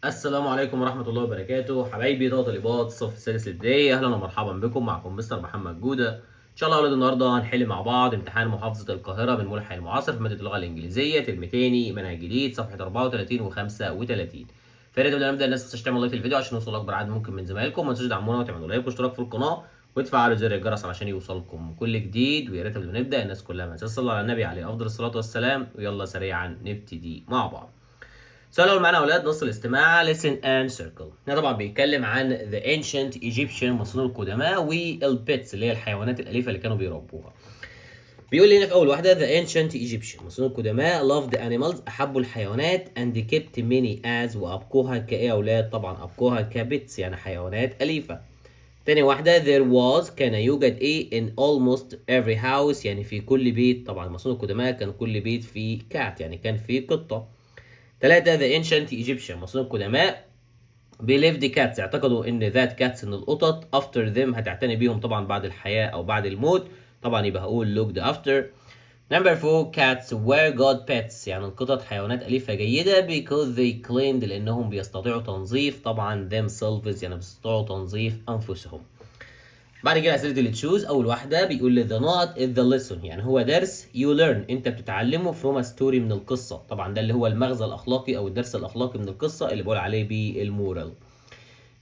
السلام عليكم ورحمة الله وبركاته، حبايبي طالبات الصف السادس الابتدائي، أهلا ومرحبا بكم. معكم مستر محمد جودة. إن شاء الله يا ولاد النهاردة هنحل مع بعض امتحان محافظة القاهرة من ملحق المعاصر في مادة اللغة الإنجليزية ترم تاني منهج جديد صفحة 34 و 35. فيا ريت قبل ما نبدأ الناس تنساش تعمل لايك للفيديو عشان يوصل أكبر عدد ممكن من زمايلكم، ما تنسوش تدعمونا وتعملوا لايك واشتراك في القناة وتفعلوا زر الجرس علشان يوصلكم كل جديد. ويا ريت قبل ما نبدأ الناس كلها ما تنساش تصلي على النبي عليه أفضل الصلاة والسلام. ويلا سريعا نبتدي مع بعض. السؤال الأول معانا يا أولاد نص الاستماع listen and circle. هنا طبعا بيتكلم عن the ancient Egyptian مصريين القدماء والبيتس اللي هي الحيوانات الأليفة اللي كانوا بيربوها. بيقول لي هنا في أول واحدة the ancient Egyptian مصريين القدماء loved animals أحبوا الحيوانات and kept many as وأبقوها كإيه يا أولاد؟ طبعا أبقوها كبيتس يعني حيوانات أليفة. تاني واحدة there was كان يوجد إيه in almost every house يعني في كل بيت. طبعا المصريين القدماء كان كل بيت فيه cat يعني كان فيه قطة. ثلاثة the ancient Egyptian المصريين القدماء believed cats اعتقدوا ان that cats ان القطط after them هتعتني بيهم طبعا بعد الحياة او بعد الموت. طبعا يبقى هقول looked after. Number 4 cats were good pets يعني القطط حيوانات أليفة جيدة because they cleaned لأنهم بيستطيعوا تنظيف طبعا themselves يعني بيستطيعوا تنظيف أنفسهم. بعد كده اسئله اللي تشوز. اول واحده بيقول لي the not is the lesson يعني هو درس you learn انت بتتعلمه from a story من القصه. طبعا ده اللي هو المغزى الاخلاقي او الدرس الاخلاقي من القصه اللي بقول عليه بالمورال.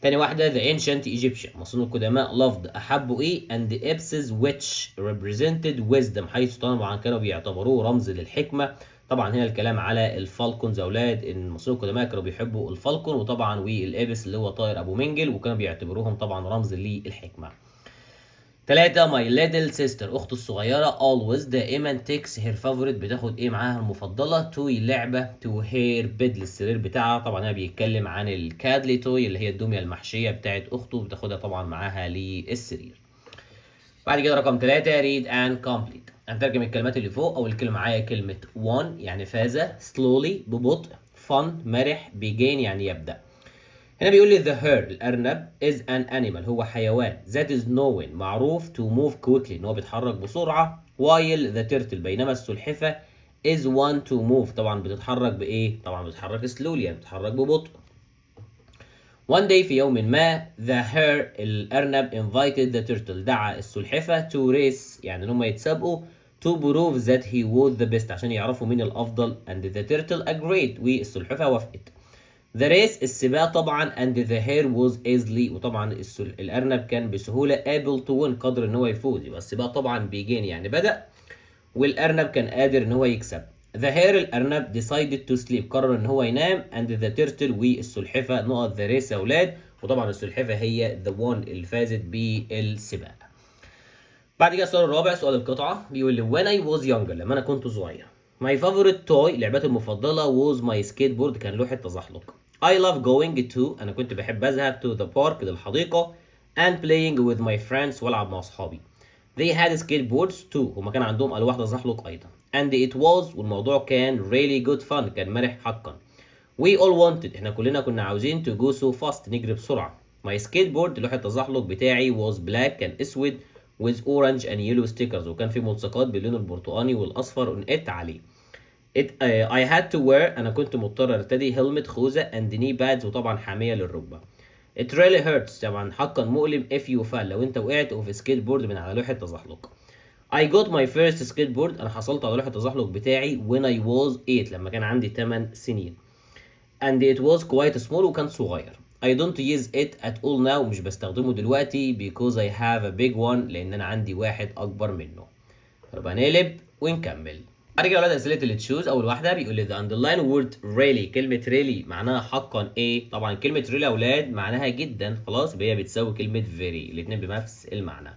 تاني واحده the ancient Egyptian مصريون القدماء loved احبوا ايه and the epses which represented wisdom حيث طبعا كانوا بيعتبروه رمز للحكمه. طبعا هنا الكلام على الفالكونز يا اولاد ان المصريون القدماء كانوا بيحبوا الفالكون وطبعا والابس اللي هو طائر ابو منجل وكانوا بيعتبروهم طبعا رمز للحكمه. 3 my little sister اخته الصغيره always دائما takes her favorite بتاخد ايه معاها المفضله to لعبه to her bed للسرير بتاعها. طبعا هنا بيتكلم عن الكادلي توي اللي هي الدميه المحشيه بتاعت اخته بتاخدها طبعا معاها للسرير. بعد كده رقم 3 read and complete. هنترجم الكلمات اللي فوق. اول كلمه معايا كلمه won يعني فاز slowly ببطء fun مرح begin يعني يبدا. هنا بيقول لي the hare الأرنب is an animal هو حيوان that is known معروف to move quickly إن هو بيتحرك بسرعة while the turtle بينما السلحفة is one to move طبعا بتتحرك بإيه؟ طبعا بتتحرك slowly يعني بتتحرك ببطء. One day في يوم ما the hare الأرنب invited the turtle دعا السلحفة to race يعني إن هم يتسابقوا to prove that he was the best عشان يعرفوا مين الأفضل and the turtle agreed والسلحفة وافقت. The race السباق طبعا and the hare was easily وطبعا الأرنب كان بسهولة able to win قدر إن هو يفوز. يبقى السباق طبعا begin يعني بدأ والأرنب كان قادر إن هو يكسب. The hare الأرنب decided to sleep قرر إن هو ينام and the turtle والسلحفة نقط the race يا أولاد. وطبعا السلحفة هي the one اللي فازت بالسباق. بعد كده السؤال الرابع سؤال القطعة بيقول لي when I was younger لما أنا كنت صغير my favorite toy لعبتي المفضلة was my skateboard كان لوحة تزحلق. I love going to أنا كنت بحب أذهب to the park للحديقة and playing with my friends وألعب مع أصحابي. They had skateboards too هما كان عندهم ألواح تزحلق أيضا and it was والموضوع كان really good fun كان مرح حقا. We all wanted احنا كلنا كنا عاوزين to go so fast نجري بسرعة. My skateboard لوحة التزحلق بتاعي was black كان أسود with orange and yellow stickers وكان في ملصقات باللون البرتقاني والأصفر on it عليه. I had to wear أنا كنت مضطر ارتدي helmet خوذة and knee pads وطبعا حامية للركبة. It really hurts طبعا حقا مؤلم if you fall لو انت وقعت في سكيت بورد من على لوحة تزحلق. I got my first skateboard أنا حصلت على لوحة التزحلق بتاعي when I was 8 لما كان عندي 8 سنين. And it was quite small وكان صغير. I don't use it at all now مش بستخدمه دلوقتي because I have a big one لأن أنا عندي واحد أكبر منه. يبقى نقلب ونكمل. بعد كده ولاد اسئله اللي تشوز. اول واحده بيقول لي the underline word really كلمه really معناها حقا ايه؟ طبعا كلمه really يا اولاد معناها جدا خلاص هي بتساوي كلمه very الاثنين بنفس المعنى.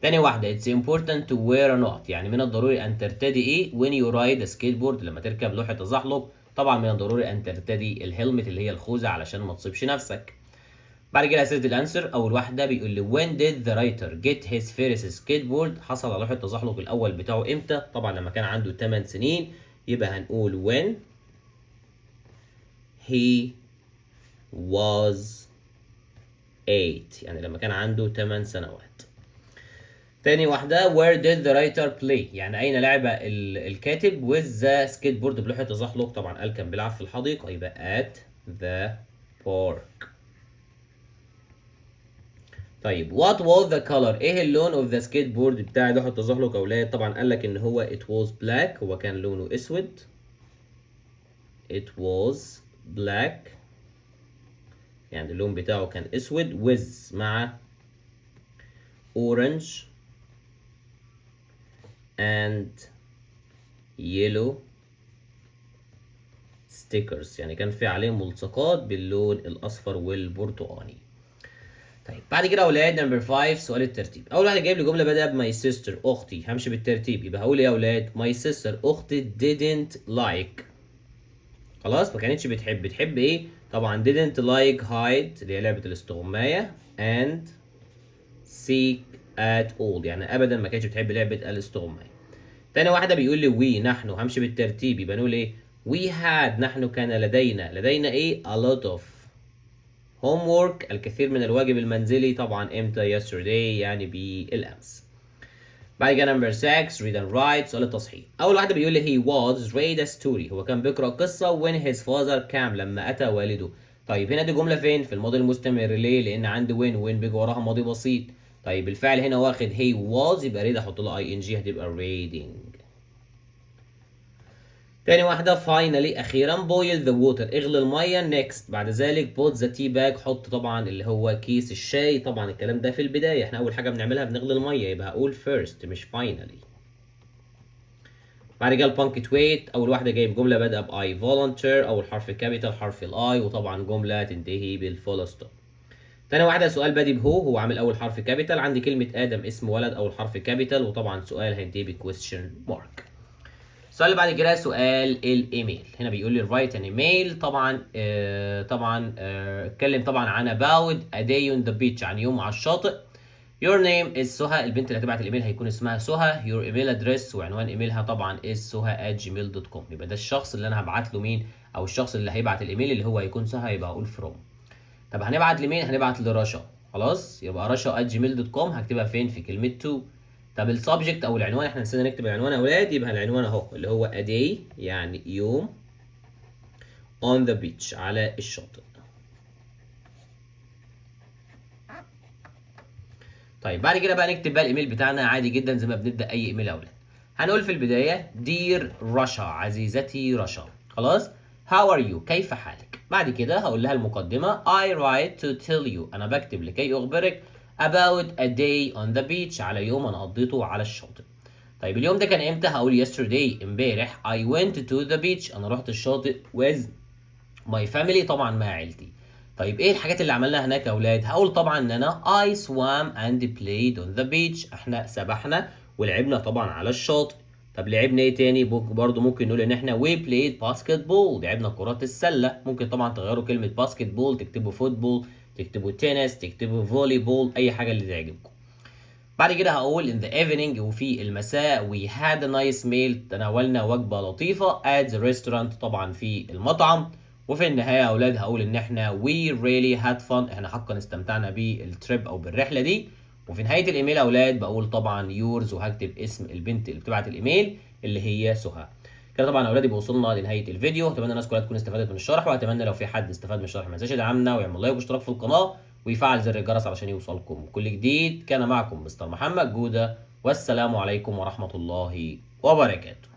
تاني واحده it's important to wear a knot يعني من الضروري ان ترتدي ايه when you ride a skateboard لما تركب لوحه تزحلق. طبعا من الضروري ان ترتدي الهلمت اللي هي الخوذه علشان ما تصيبش نفسك. بعد كده اسئله الانسر. اول واحده بيقول لي when did the writer get his first skateboard حصل على لوحه التزحلق الاول بتاعه امتى؟ طبعا لما كان عنده 8 سنين يبقى هنقول when he was 8 يعني لما كان عنده 8 سنوات. تاني واحدة where did the writer play يعني أين لعب الكاتب with the skateboard بلوحة التزحلق. طبعا قال كان بيلعب في الحديقة يبقى at the park. طيب what was the color؟ ايه اللون of the skateboard بتاعي ده؟ حط تزحلق اولاد. طبعا قال لك ان هو it was black، هو كان لونه اسود. it was black يعني اللون بتاعه كان اسود with مع orange and yellow stickers، يعني كان في عليه ملصقات باللون الاصفر والبرتقاني. طيب بعد كده يا اولاد نمبر 5 سؤال الترتيب. اول واحد جايب لي جمله بدأ بماي سيستر اختي، همشي بالترتيب يبقى هقول ايه يا اولاد؟ ماي سيستر اختي didn't like، خلاص ما كانتش بتحب ايه؟ طبعا didn't like hide اللي هي لعبه الاستغمايه and seek at all يعني ابدا ما كانتش بتحب لعبه الاستغمايه. تاني واحده بيقول لي وي نحن، همشي بالترتيب يبقى نقول ايه؟ we had نحن كان لدينا ايه؟ a lot of homework الكثير من الواجب المنزلي. طبعا امتى؟ yesterday يعني بالامس. بعد كده نمبر 6 read and write سؤال التصحيح. اول واحده بيقول لي he was read a story، هو كان بيقرا قصه when his father came لما اتى والده. طيب هنا دي جمله فين؟ في الماضي المستمر. ليه؟ لان عندي when بيجي وراها ماضي بسيط. طيب الفعل هنا واخد he was يبقى read احط له ing هتبقى reading. تاني واحدة finally أخيرا boil the water اغلي المية. next بعد ذلك put the tea bag حط طبعا اللي هو كيس الشاي. طبعا الكلام ده في البداية، احنا أول حاجة بنعملها بنغلي المية يبقى هقول first مش finally. بعد كده punctuate أول واحدة جايب جملة بادئة ب I volunteer أول حرف كابيتال حرف ال I وطبعا جملة تنتهي بالفول ستوب. تاني واحدة سؤال بادئ هو عامل أول حرف كابيتال. عندي كلمة آدم اسم ولد أول حرف كابيتال وطبعا سؤال هينتهي ب question mark. السؤال اللي بعد كده سؤال الايميل. هنا بيقول لي write an email. طبعا اتكلم طبعا عن about a day on the beach عن يوم على الشاطئ. your name is سهى، البنت اللي هتبعت الايميل هيكون اسمها سهى. your email address وعنوان ايميلها طبعا is suha@gmail.com. يبقى ده الشخص اللي انا هبعت له مين، او الشخص اللي هيبعت الايميل اللي هو هيكون سهى يبقى هقول from. طب هنبعت لمين؟ هنبعت لرشا. خلاص يبقى رشا@gmail.com هكتبها فين؟ في كلمة to. طب السبجكت او العنوان احنا نسينا نكتب العنوان يا اولاد، يبقى العنوان اهو اللي هو a day يعني يوم on the beach على الشاطئ. طيب بعد كده بقى نكتب بقى الايميل بتاعنا عادي جدا زي ما بنبدا اي ايميل يا اولاد. هنقول في البدايه دير رشا عزيزتي رشا. خلاص how are you كيف حالك. بعد كده هقول لها المقدمه I write to tell you انا بكتب لكي اخبرك about a day on the beach على يوم انا قضيته على الشاطئ. طيب اليوم ده كان امتى؟ هقول yesterday امبارح. I went to the beach انا رحت الشاطئ with my family طبعا مع عيلتي. طيب ايه الحاجات اللي عملناها هناك يا اولاد؟ هقول طبعا ان انا I swam and played on the beach احنا سبحنا ولعبنا طبعا على الشاطئ. طب لعبنا ايه تاني؟ برضو ممكن نقول ان احنا we played basketball لعبنا كرة السلة. ممكن طبعا تغيروا كلمة basketball تكتبوا فوتبول تكتبوا تنس تكتبوا فولي بول اي حاجة اللي تعجبكم. بعد كده هقول in the evening وفي المساء we had a nice meal تناولنا وجبة لطيفة at the restaurant طبعا في المطعم. وفي النهاية يا أولاد هقول إن إحنا we really had fun إحنا حقا استمتعنا بالتريب أو بالرحلة دي. وفي نهاية الإيميل يا أولاد بقول طبعا yours وهكتب اسم البنت اللي بتبعت الإيميل اللي هي سهى. كده طبعا يا أولاد يبقى وصلنا لنهاية الفيديو. أتمنى الناس كلها تكون استفادت من الشرح، وأتمنى لو في حد استفاد من الشرح ما ينساش يدعمنا ويعمل لايك واشتراك في القناة ويفعل زر الجرس علشان يوصلكم كل جديد. كان معكم مستر محمد جودة والسلام عليكم ورحمة الله وبركاته.